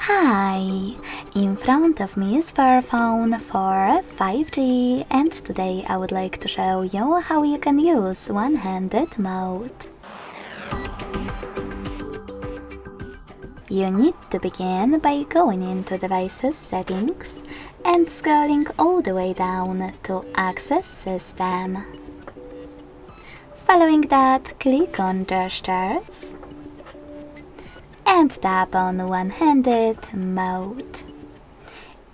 Hi! In front of me is Fairphone for 5G, and today I would like to show you how you can use one-handed mode. You need to begin by going into Devices Settings and scrolling all the way down to Access System. Following that, click on Gestures and tap on one-handed mode.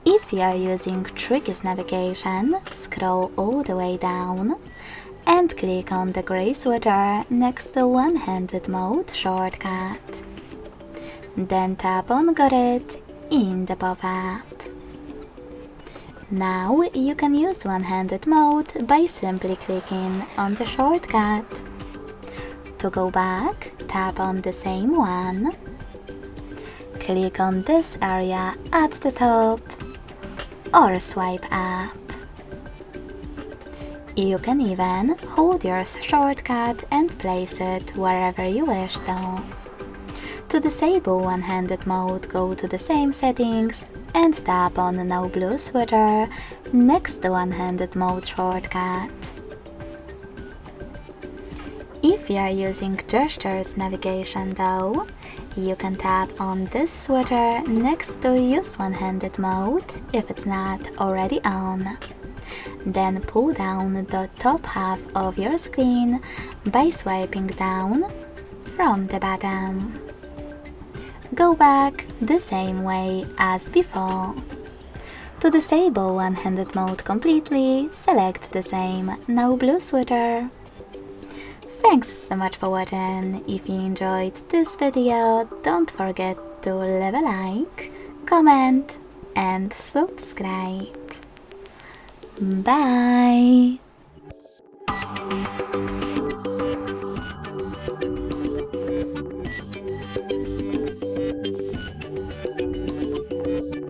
If you are using Tricky's navigation, scroll all the way down and click on the gray sweater next to one-handed mode shortcut. Then tap on Got It in the pop-up. Now you can use one-handed mode by simply clicking on the shortcut. To go back, tap on the same one. Click on this area at the top or swipe up. You can even hold your shortcut and place it wherever you wish to. To disable one-handed mode, go to the same settings and tap on No Blue Sweater next to one-handed mode shortcut. If you are using Gestures navigation though, you can tap on this sweater next to Use One-Handed mode if it's not already on. Then pull down the top half of your screen by swiping down from the bottom. Go back the same way as before. To disable one-handed mode completely, select the same No Blue Sweater. Thanks so much for watching. If you enjoyed this video, don't forget to leave a like, comment and subscribe. Bye!